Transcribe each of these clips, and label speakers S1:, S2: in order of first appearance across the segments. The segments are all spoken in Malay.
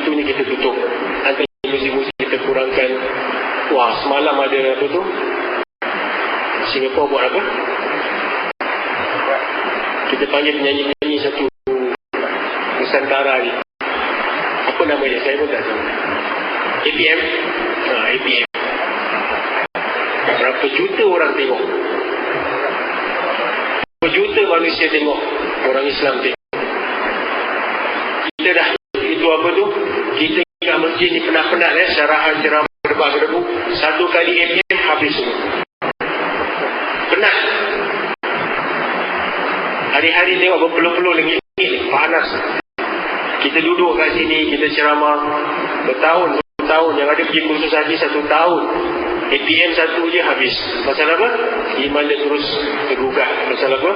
S1: satunya kita tutup. Antara muzik-muzik kita kurangkan. Wah, semalam ada apa tu, Singapura buat apa, kita panggil penyanyi-penyanyi satu Nusantara ni, apa nama dia, saya pun tak tahu. APM. APM. Berapa juta orang tengok, berapa juta manusia tengok, orang Islam tengok. Kita dah itu apa tu, kita kat masjid ni penat-penat syarahan ceramah berdebu, satu kali APM habis semua. Penat. Hari-hari tengok berpeluh-peluh lengit-lengit, panas. Kita duduk kat sini, kita ceramah bertahun-tahun, yang ada pergi kursus haji 1 tahun. APM satu je habis. Pasal apa? Iman dia terus tergugat. Pasal apa?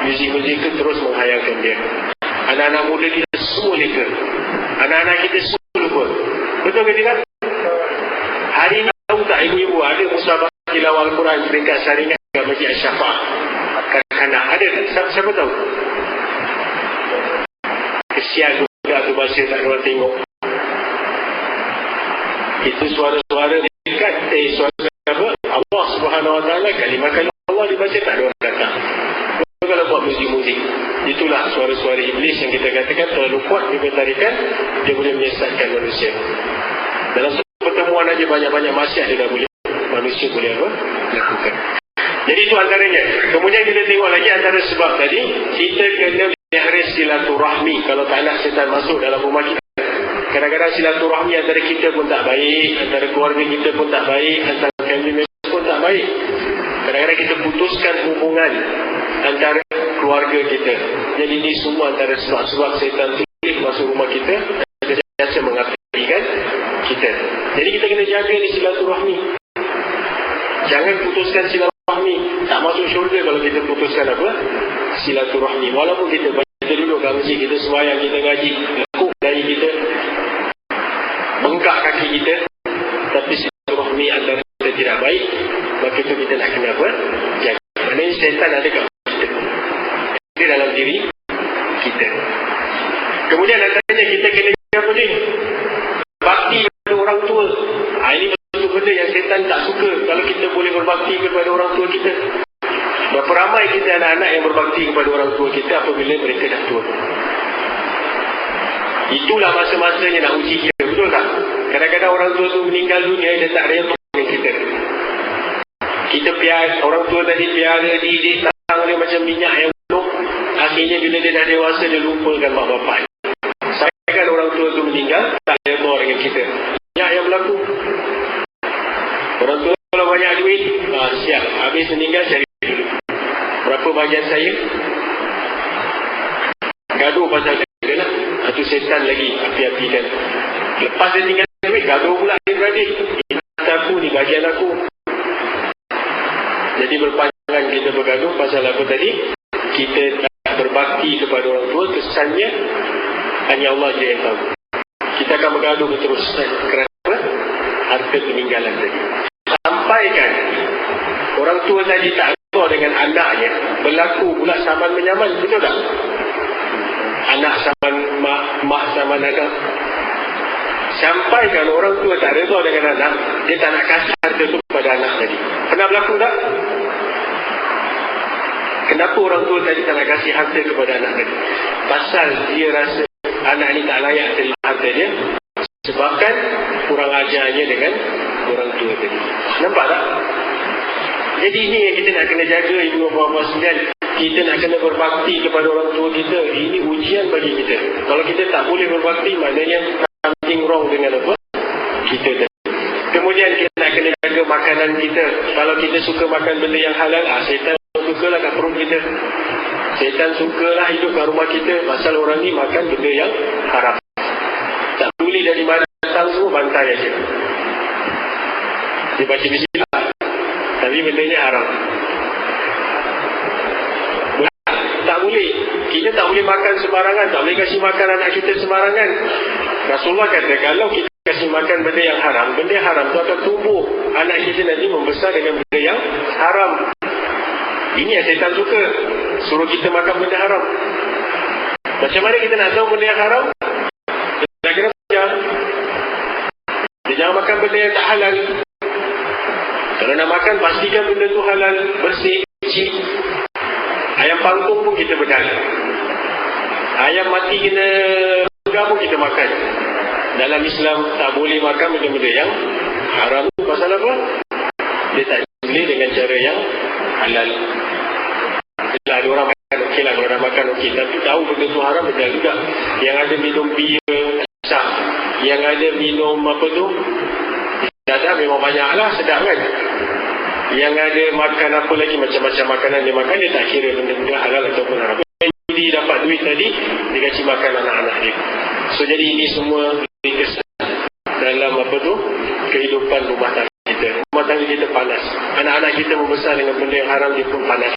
S1: Muzik-muzik itu terus menghayalkan dia. Anak-anak muda kita semua leka. Anak-anak kita semua lupa. Betul ke tidak? Hari ini tahu tak ibu-ibu ada musabaqah tilawah Al-Quran peringkat saringan kat Masjid Asy-Syafa'ah kanak-kanak? Ada tak? Siapa tahu? Kesian juga tu baca tak ada orang tengok. Itu suara-suara dekat suara apa? Allah Subhanahu Wa Taala, kalimah-kalimah Allah dibaca tak ada orang datang. Kalau buat muzik-muzik, itulah suara-suara iblis yang kita katakan terlalu kuat dimentarikan, dia boleh menyesatkan manusia. Dalam pertemuan aja banyak-banyak maksiat dia dah boleh, manusia boleh apa? Lakukan. Jadi itu antaranya. Kemudian kita tengok lagi antara sebab tadi, kita kena melihara silaturahmi. Kalau tak nak setan masuk dalam rumah kita, kadang-kadang silaturahmi antara kita pun tak baik, antara keluarga kita pun tak baik, antara family member pun tak baik. Kadang-kadang kita putuskan hubungan antara keluarga kita. Jadi ini semua antara sebab-sebab setan tulis masuk rumah kita dan biasa mengakibatkan kita. Jadi kita kena jaga ni silaturahmi. Jangan putuskan silaturahmi. Tak masuk syurga kalau kita putuskan apa? Silaturahmi. Walaupun kita duduk kat masjid, kita sembahyang, kita ngaji, lekuk dari kita, bengkak kaki kita, tapi silaturahmi antara kita tidak baik, maka itu kita nak kena apa? Jaga. Maknanya syaitan ada kat kita, dia dalam diri kita. Kemudian antaranya kita kena jaga apa ni? Bakti kepada orang tua. Ini satu benda yang syaitan tak suka. Kalau kita boleh berbakti kepada orang tua kita, berapa ramai kita anak-anak yang berbakti kepada orang tua kita apabila mereka dah tua. Itulah masa-masanya nak uji kita, betul tak? Kadang-kadang orang tua tu meninggal dunia, dia tak ada yang tolong kita. Kita piara, orang tua tadi piara didik tang dia macam minyak yang penuh. Akhirnya bila dia dah dewasa, dia lupakan mak bapak. Sayangkan orang tua tu meninggal, tak ada yang tolong dengan kita. Minyak yang berlaku. Orang tua kalau banyak duit, siap. Habis meninggal, cari dulu. Berapa bahagian saya? Gaduh pasal dia lah. Satu setan lagi api-apikan. Lepas dia tinggal duit, gaduh pula adik-beradik. Ini aku, ni bahagian aku. Jadi berpanjangan kita bergaduh pasal apa tadi? Kita tak berbakti kepada orang tua, kesannya hanya Allah je yang tahu. Kita akan bergaduh terus kerana harta peninggalan tadi. Sampaikan orang tua tadi tak reda dengan anaknya, berlaku pula saman menyaman, betul tak? Anak saman mak, mak saman anak. Sampaikan orang tua tak reda dengan anak, dia tak nak kasih harta tu kepada anak tadi. Pernah berlaku tak? Kenapa orang tua tadi tak nak kasih harta kepada anak tadi? Pasal dia rasa anak ni tak layak terima harta dia, sebabkan kurang ajarnya dengan orang tua tadi. Nampak tak? Jadi ini yang kita nak kena jaga, ibu bapa sekalian. Kita nak kena berbakti kepada orang tua kita. Ini ujian bagi kita. Kalau kita tak boleh berbakti, maknanya something wrong dengan apa? Kita tadi. Kemudian kita nak kena jaga makanan kita. Kalau kita suka makan benda yang halal, syaitan sukalah kat perut kita. Syaitan sukalah hidup kat rumah kita. Pasal orang ni makan benda yang haram. Tak peduli dari mana datang, semua bantai aja. Dia baca bismillah, tapi bendanya haram. Tak boleh. Kita tak boleh makan sembarangan. Tak boleh kasih makan anak kita sembarangan. Rasulullah kata, kalau kita kasih makan benda yang haram, benda yang haram itu akan tumbuh. Anak kita nanti membesar dengan benda yang haram. Ini yang syaitan suka. Suruh kita makan benda haram. Macam mana kita nak tahu benda yang haram? Kita kena benda yang tak halal. Kalau nak makan, pastikan benda tu halal, bersih, kecil. Ayam pangkung pun kita bedal. Ayam mati kena pegang pun kita makan. Dalam Islam tak boleh makan benda-benda yang haram. Pasal apa? Dia tak boleh dengan cara yang halal. Bila ada orang makan, okey lah. Kalau orang makan, okey. Tapi tahu benda tu haram, bedal juga. Yang ada minum bir, sah. Yang ada minum apa tu, dadah memang banyak lah, sedap kan. Yang ada makan apa lagi, macam-macam makanan dia makan, dia tak kira benda-benda halal ataupun haram. Dia dapat duit tadi, dia kasi makan anak-anak dia. So jadi ini semua kesan dalam apa tu, kehidupan rumah tangga kita. Rumah tangga kita panas. Anak-anak kita membesar dengan benda yang haram, dia pun panas.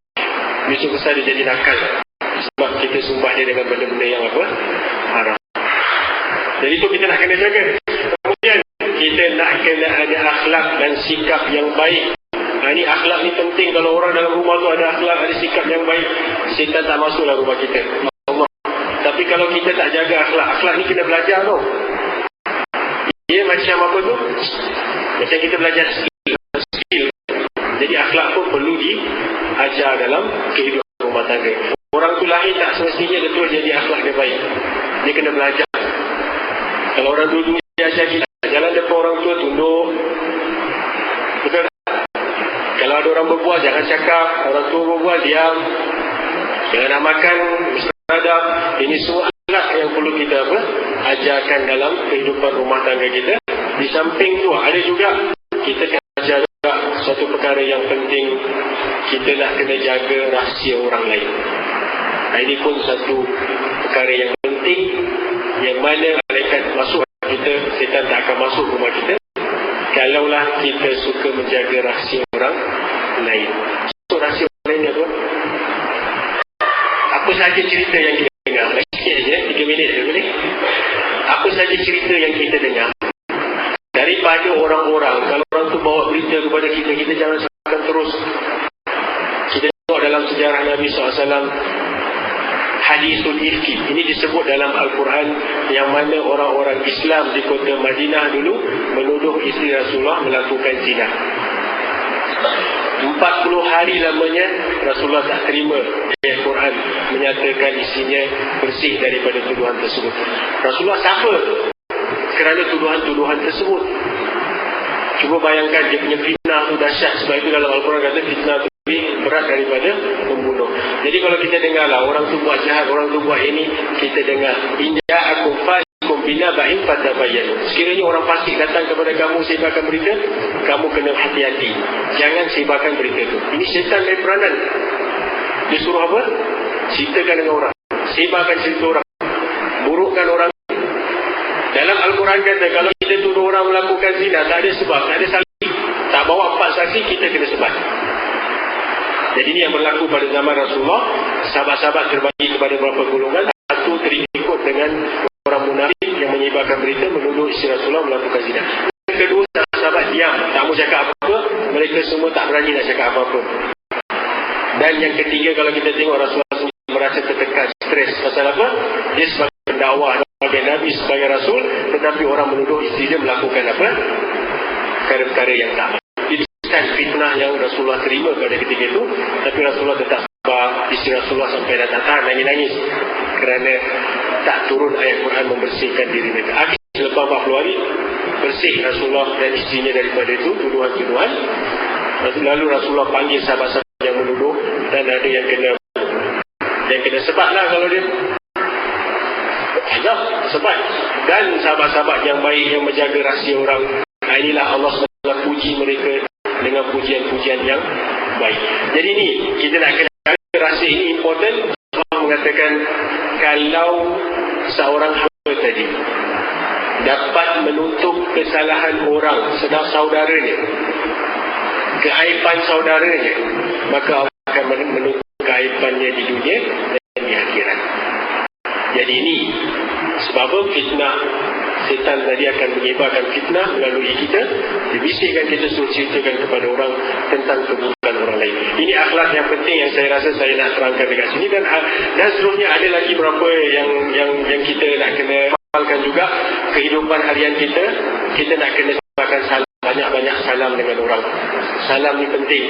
S1: Besok besar dia jadi nakal, sebab kita sumpah dia dengan benda-benda yang apa, haram. Jadi itu kita nak kena jaga. Kemudian kita nak kena ada akhlak dan sikap yang baik. Ini akhlak ni penting. Kalau orang dalam rumah tu ada akhlak, ada sikap yang baik, syaitan tak masuklah rumah kita. Allah. Tapi kalau kita tak jaga akhlak, akhlak ni kena belajar tau. Dia macam apa tu, macam kita belajar skill. Jadi akhlak pun perlu diajar dalam kehidupan rumah tangga. Orang tu lahir tak semestinya dia terus jadi akhlak dia baik. Dia kena belajar. Kalau orang dulu dia ajar kita, jalan depan orang tua tunduk, betul tak? Kalau ada orang berbual, jangan cakap. Orang tua berbual, diam. Jangan nak makan, bersadap. Ini semua akhlak yang perlu kita apa, ajarkan dalam kehidupan rumah tangga kita. Di samping tu ada juga kita kena ajar juga satu perkara yang penting. Kita nak kena jaga rahsia orang lain. Ini pun satu perkara yang penting, yang mana malaikat masuk kita, syaitan tak akan masuk rumah kita kalaulah kita suka menjaga rahsia orang lain. So rahsia orang lain apa? Apa saja cerita yang kita dengar, sikit saja, 3 minit je boleh. Apa saja cerita yang kita dengar daripada orang-orang, kalau orang tu bawa berita kepada kita, kita jangan sebarkan terus. Kita tengok dalam sejarah Nabi SAW, hadisul ifki, ini disebut dalam Al-Quran, yang mana orang-orang Islam di kota Madinah dulu menuduh isteri Rasulullah melakukan zina. 40 hari lamanya Rasulullah tak terima ayat Quran menyatakan isinya bersih daripada tuduhan tersebut. Rasulullah suffer kerana tuduhan-tuduhan tersebut. Cuba bayangkan dia punya fitnah tu dahsyat. Sebab itu dalam Al-Quran kata fitnah tu lebih berat daripada membunuh. Jadi kalau kita dengar lah orang tu buat jahat, orang tu buat ini, kita dengar inja akum fasikum binaba'in fatabayyanu. Sekiranya orang fasik datang kepada kamu sebarkan berita, kamu kena hati-hati, jangan sebarkan berita tu. Ini syaitan main peranan. Dia suruh apa? Ceritakan dengan orang, sebarkan cerita orang, burukkan orang. Dalam Al-Quran kata kalau kita tuduh orang melakukan zina, tak ada sebab, tak ada saksi, tak bawa 4 saksi, kita kena sebar. Jadi ini yang berlaku pada zaman Rasulullah. Sahabat-sahabat terbagi kepada beberapa golongan. Satu terikut dengan orang munafik yang menyebarkan berita menuduh isteri Rasulullah melakukan zina. Yang kedua, sahabat diam, tak mau cakap apa-apa. Mereka semua tak berani nak cakap apa-apa. Dan yang ketiga, kalau kita tengok Rasulullah merasa tertekan, stres. Pasal apa? Dia sebagai pendakwah, sebagai Nabi, sebagai Rasul, tetapi orang menuduh isteri dia melakukan apa? Perkara-perkara yang tak. Fitnah yang Rasulullah terima pada ketika itu, tapi Rasulullah tetap sabar. Isteri Rasulullah sampai datang nangis-nangis kerana tak turun ayat Quran membersihkan diri mereka. Akhirnya selepas 40 hari bersih Rasulullah dan isterinya daripada itu tuduhan-tuduhan. Lalu Rasulullah panggil sahabat-sahabat yang menuduh, dan ada yang kena sebat lah kalau dia azab, sebat. Dan sahabat-sahabat yang baik yang menjaga rahsia orang, inilah Allah SWT puji mereka dengan pujian-pujian yang baik. Jadi ni kita nak kena jaga rahsia ini important. Allah mengatakan kalau seorang hamba tadi dapat menutup kesalahan orang, sedang saudaranya, keaiban saudaranya, maka Allah akan menutup keaibannya di dunia dan di akhirat. Jadi ini sebab fitnah, setan tadi akan menyebarkan fitnah melalui kita, dibisikkan kita suruh ceritakan kepada orang tentang keburukan orang lain. Ini akhlak yang penting yang saya rasa saya nak terangkan dekat sini, dan seterusnya ada lagi beberapa yang kita nak kena amalkan juga. Kehidupan harian kita nak kena sebarkan banyak-banyak salam dengan orang. Salam ni penting.